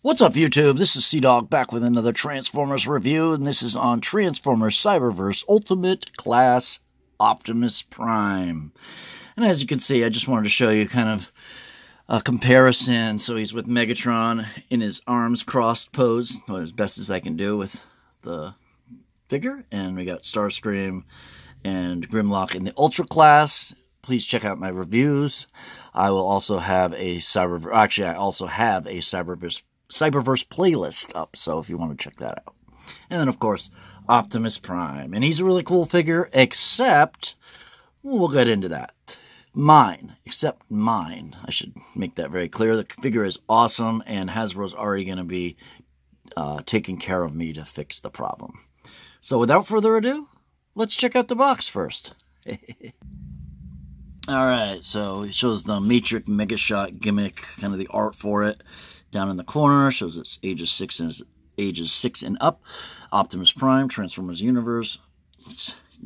What's up, YouTube? This is Cdog back with another Transformers review, and this is on Transformers Cyberverse Ultimate Class Optimus Prime. And as you can see, I just wanted to show you kind of a comparison. So he's with Megatron in his arms crossed pose, as best as I can do with the figure. And we got Starscream and Grimlock in the Ultra Class. Please check out my reviews. I will also have a Cyberverse. Actually, I also have a Cyberverse playlist up, so if you want to check that out. And then, of course, Optimus Prime. And he's a really cool figure, except, we'll get into that. Except mine. I should make that very clear. The figure is awesome, and Hasbro's already going to be taking care of me to fix the problem. So without further ado, let's check out the box first. Alright, so it shows the Matrix Mega Shot gimmick, kind of the art for it. Down in the corner, shows it's ages 6 and up. Optimus Prime, Transformers Universe,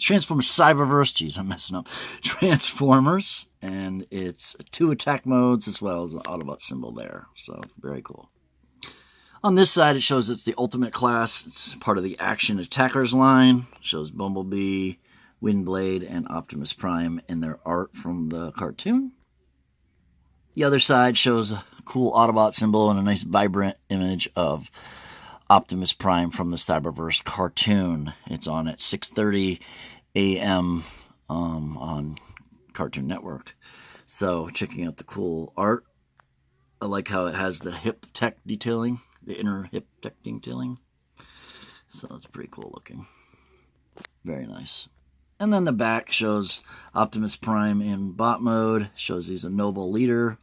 Transformers Cyberverse, geez, I'm messing up. Transformers, and it's 2 attack modes as well as an Autobot symbol there, so very cool. On this side, it shows it's the Ultimate Class. It's part of the Action Attackers line. It shows Bumblebee, Windblade, and Optimus Prime in their art from the cartoon. The other side shows a cool Autobot symbol and a nice vibrant image of Optimus Prime from the Cyberverse cartoon. It's on at 6:30 a.m. On Cartoon Network. So checking out the cool art. I like how it has the hip tech detailing, the inner hip tech detailing. So it's pretty cool looking. Very nice. And then the back shows Optimus Prime in bot mode. Shows he's a noble leader.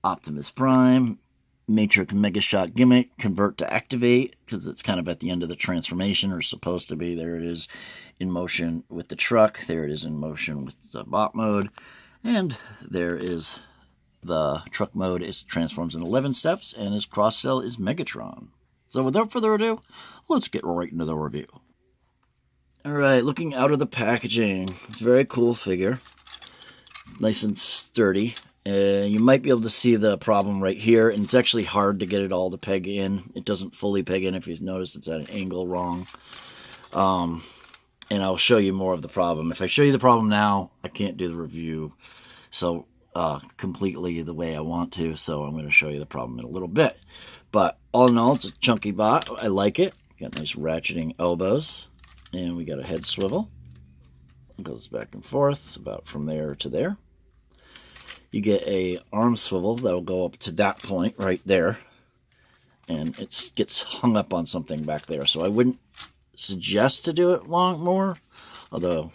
Optimus Prime, Matrix Mega Shot gimmick, convert to activate, because it's kind of at the end of the transformation, or supposed to be. There it is in motion with the truck. There it is in motion with the bot mode. And there is the truck mode. It transforms in 11 steps, and his cross-cell is Megatron. So without further ado, let's get right into the review. Alright, looking out of the packaging, it's a very cool figure. Nice and sturdy. You might be able to see the problem right here, and it's actually hard to get it all to peg in. It doesn't fully peg in. If you notice, it's at an angle wrong. And I'll show you more of the problem. If I show you the problem now, I can't do the review so completely the way I want to, so I'm going to show you the problem in a little bit. But all in all, it's a chunky bot. I like it. Got nice ratcheting elbows, and we got a head swivel. It goes back and forth about from there to there. You get a arm swivel that'll go up to that point right there, and it gets hung up on something back there. So I wouldn't suggest to do it more, although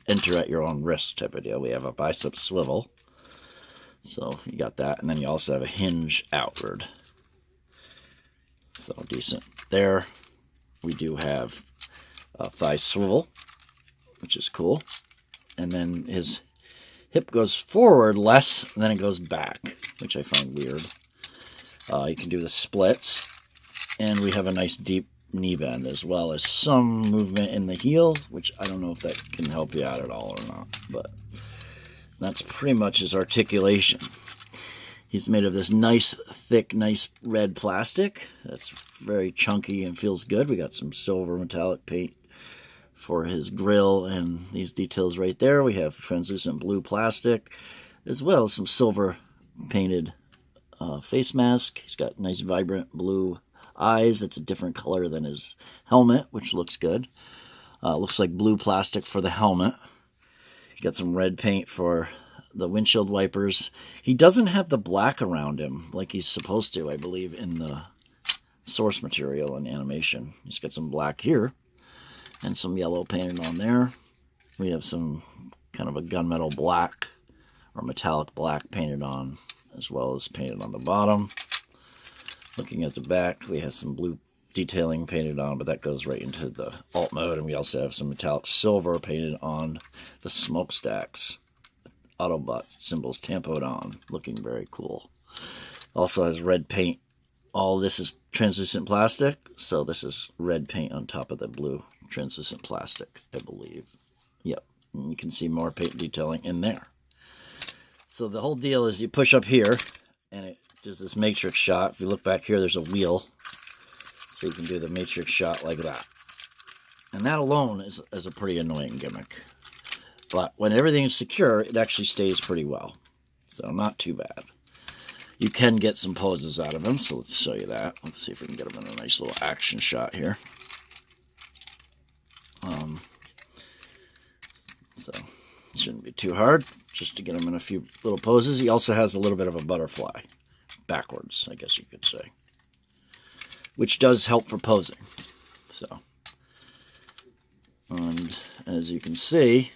enter at your own risk type of deal. We have a bicep swivel, so you got that, and then you also have a hinge outward. So decent there. We do have a thigh swivel, which is cool, and then his hip goes forward less, and then it goes back, which I find weird. You can do the splits, and we have a nice deep knee bend, as well as some movement in the heel, which I don't know if that can help you out at all or not, but that's pretty much his articulation. He's made of this nice, thick, nice red plastic. That's very chunky and feels good. We got some silver metallic paint for his grill and these details right there. We have translucent blue plastic, as well as some silver painted face mask. He's got nice vibrant blue eyes. It's a different color than his helmet, which looks good. Looks like blue plastic for the helmet. Got some red paint for the windshield wipers. He doesn't have the black around him like he's supposed to, I believe, in the source material and animation. He's got some black here and some yellow painted on there. We have some kind of a gunmetal black or metallic black painted on, as well as painted on the bottom. Looking at the back, we have some blue detailing painted on, but that goes right into the alt mode. And we also have some metallic silver painted on the smokestacks. Autobot symbols tampoed on, looking very cool. Also has red paint. All this is translucent plastic, so this is red paint on top of the blue translucent plastic, I believe. Yep, and you can see more paint detailing in there. So the whole deal is you push up here, and it does this matrix shot. If you look back here, there's a wheel. So you can do the matrix shot like that. And that alone is a pretty annoying gimmick. But when everything's secure, it actually stays pretty well. So not too bad. You can get some poses out of him, so let's show you that. Let's see if we can get him in a nice little action shot here. So it shouldn't be too hard, just to get him in a few little poses. He also has a little bit of a butterfly, backwards, I guess you could say, which does help for posing. So, and as you can see,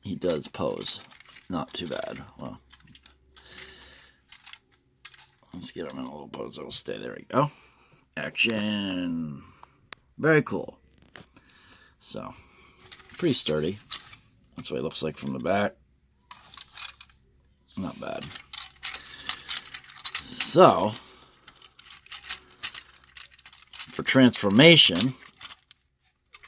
he does pose. Not too bad. Well, let's get him in a little pose that will stay. There we go. Action. Very cool. So, pretty sturdy. That's what it looks like from the back. Not bad. So, for transformation,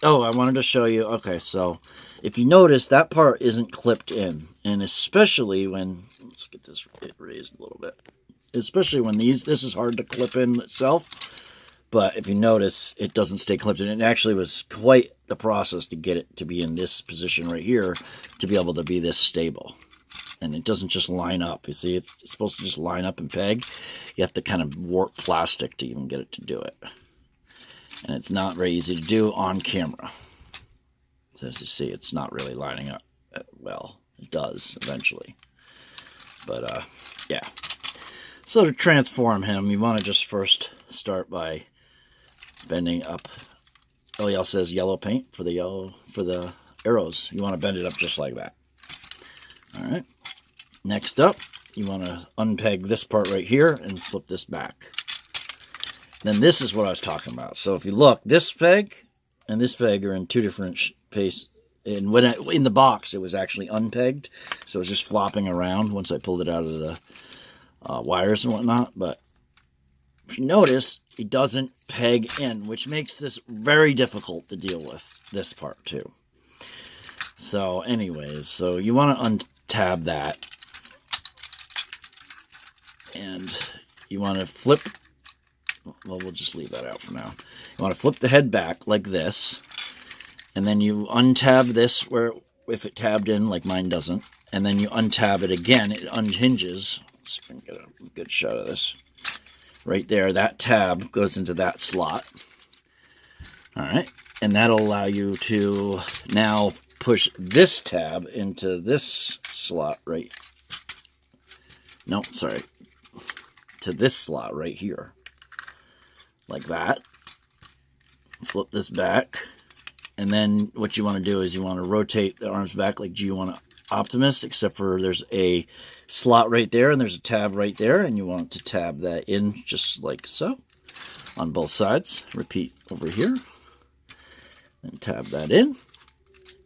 oh, I wanted to show you, okay, so if you notice, that part isn't clipped in, and especially when, let's get this raised a little bit, especially when this is hard to clip in itself, but if you notice, it doesn't stay clipped in. It actually was quite the process to get it to be in this position right here, to be able to be this stable. And it doesn't just line up. You see, it's supposed to just line up and peg. You have to kind of warp plastic to even get it to do it. And it's not very easy to do on camera. So as you see, it's not really lining up well. It does eventually. But, yeah. So to transform him, you want to just first start by bending up. Oh, he also says yellow paint for the arrows. You want to bend it up just like that. All right. Next up, you want to unpeg this part right here and flip this back. Then this is what I was talking about. So if you look, this peg and this peg are in two different paces. And when in the box, it was actually unpegged. So it was just flopping around once I pulled it out of the wires and whatnot. But if you notice, it doesn't peg in, which makes this very difficult to deal with, this part too. So anyways, so you want to untab that. And you want to flip, well, we'll just leave that out for now. You want to flip the head back like this, and then you untab this where, if it tabbed in, like mine doesn't, and then you untab it again, it unhinges. Let's see if I can get a good shot of this. Right there, that tab goes into that slot. All right, and that'll allow you to now push this tab into this slot right. No, sorry. To this slot right here. Like that. Flip this back. And then what you want to do is you want to rotate the arms back like G1 Optimus, except for there's a slot right there and there's a tab right there, and you want to tab that in just like so on both sides. Repeat over here. And tab that in.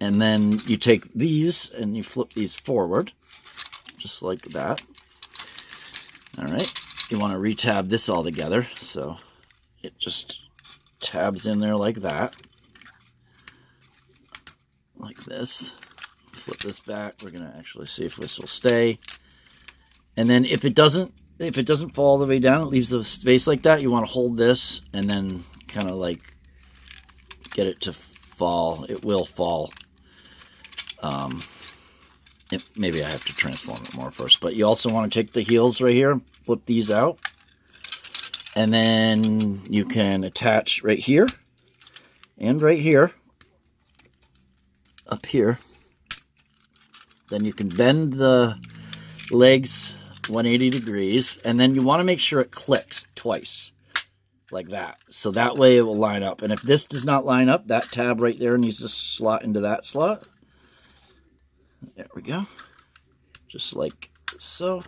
And then you take these and you flip these forward, just like that. All right. You want to retab this all together, so it just tabs in there like that. Like this. Flip this back. We're going to actually see if this will stay. And then if it doesn't fall all the way down, it leaves the space like that, you want to hold this and then kind of like get it to fall. It will fall. Maybe I have to transform it more first. But you also want to take the heels right here, flip these out. And then you can attach right here and right here. Up here. Then you can bend the legs 180 degrees. And then you want to make sure it clicks twice. Like that. So that way it will line up. And if this does not line up, that tab right there needs to slot into that slot. There we go. Just like so.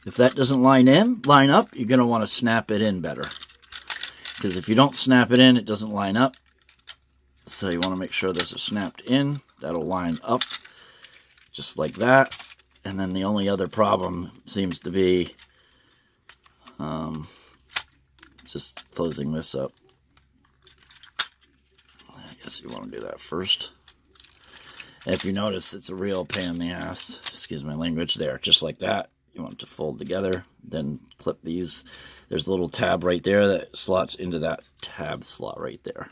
If that doesn't line up, you're going to want to snap it in better. Because if you don't snap it in, it doesn't line up. So you want to make sure this is snapped in. That'll line up just like that. And then the only other problem seems to be just closing this up. I guess you want to do that first. If you notice, it's a real pain in the ass. Excuse my language there. Just like that. You want it to fold together, then clip these. There's a little tab right there that slots into that tab slot right there.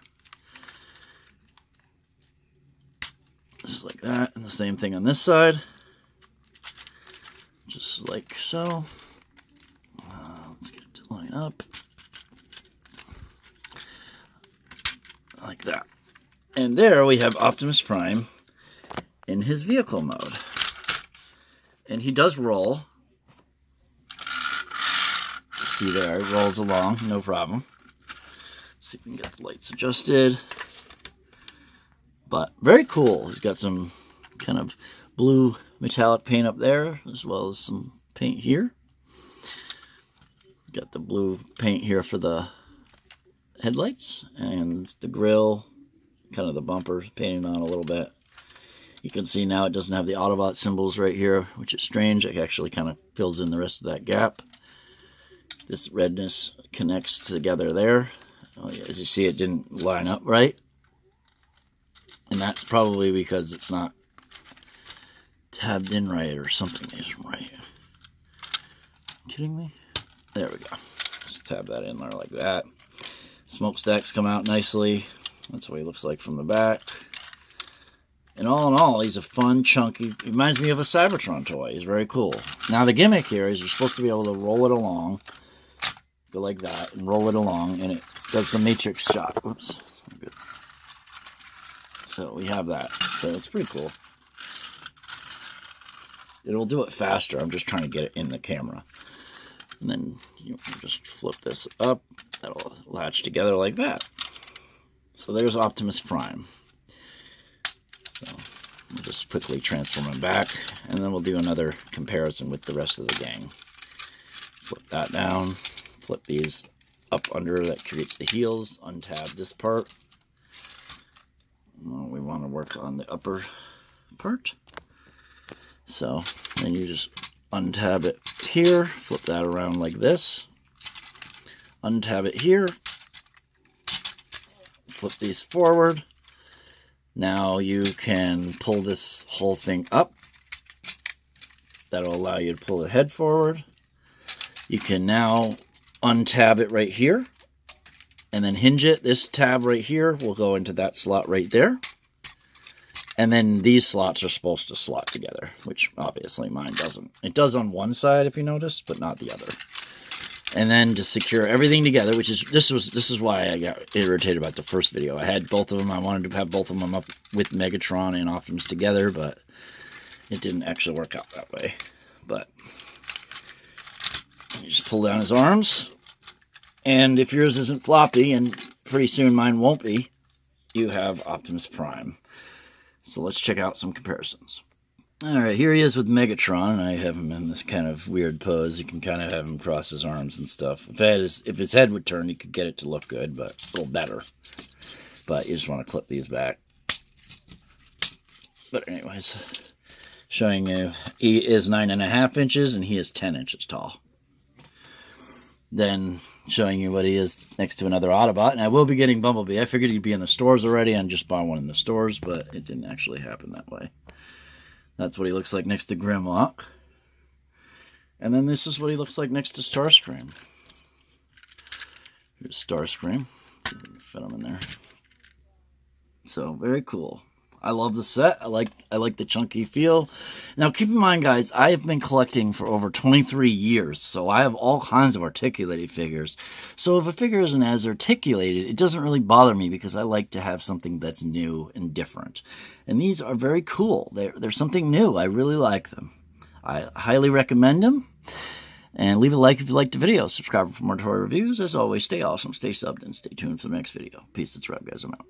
Just like that, and the same thing on this side. Just like so. Let's get it to line up. Like that. And there we have Optimus Prime in his vehicle mode. And he does roll. See there, it rolls along, no problem. Let's see if we can get the lights adjusted. But very cool. He's got some kind of blue metallic paint up there, as well as some paint here. Got the blue paint here for the headlights, and the grill, kind of the bumper painted on a little bit. You can see now it doesn't have the Autobot symbols right here, which is strange. It actually kind of fills in the rest of that gap. This redness connects together there. Oh, yeah, as you see, it didn't line up right. And that's probably because it's not tabbed in right or something isn't right. Kidding me? There we go. Just tab that in there like that. Smokestacks come out nicely. That's what he looks like from the back. And all in all, he's a fun, chunky, he reminds me of a Cybertron toy. He's very cool. Now the gimmick here is you're supposed to be able to roll it along, go like that, and roll it along, and it does the matrix shot. Oops. Good. So we have that. So it's pretty cool. It'll do it faster. I'm just trying to get it in the camera. And then you just flip this up. That'll latch together like that. So there's Optimus Prime. So we'll just quickly transform him back, and then we'll do another comparison with the rest of the gang. Flip that down, flip these up under, that creates the heels, untab this part. Well, we want to work on the upper part. So then you just untab it here, flip that around like this, untab it here, flip these forward. Now you can pull this whole thing up. That'll allow you to pull the head forward. You can now untab it right here and then hinge it. This tab right here will go into that slot right there. And then these slots are supposed to slot together, which obviously mine doesn't. It does on one side if you notice, but not the other. And then to secure everything together, which is this is why I got irritated about the first video. I had both of them. I wanted to have both of them up with Megatron and Optimus together, but it didn't actually work out that way. But you just pull down his arms, and if yours isn't floppy, and pretty soon mine won't be, you have Optimus Prime. So let's check out some comparisons. Alright, here he is with Megatron, and I have him in this kind of weird pose. You can kind of have him cross his arms and stuff. If his head would turn, you could get it to look good, but a little better. But you just want to clip these back. But anyways, showing you, he is 9.5 inches, and he is 10 inches tall. Then showing you what he is next to another Autobot, and I will be getting Bumblebee. I figured he'd be in the stores already, and just buy one in the stores, but it didn't actually happen that way. That's what he looks like next to Grimlock. And then this is what he looks like next to Starscream. Here's Starscream. See if we can fit him in there. So, very cool. I love the set. I like the chunky feel. Now, keep in mind, guys, I have been collecting for over 23 years, so I have all kinds of articulated figures. So if a figure isn't as articulated, it doesn't really bother me because I like to have something that's new and different. And these are very cool. They're something new. I really like them. I highly recommend them. And leave a like if you liked the video. Subscribe for more toy reviews. As always, stay awesome, stay subbed, and stay tuned for the next video. Peace. That's right, guys. I'm out.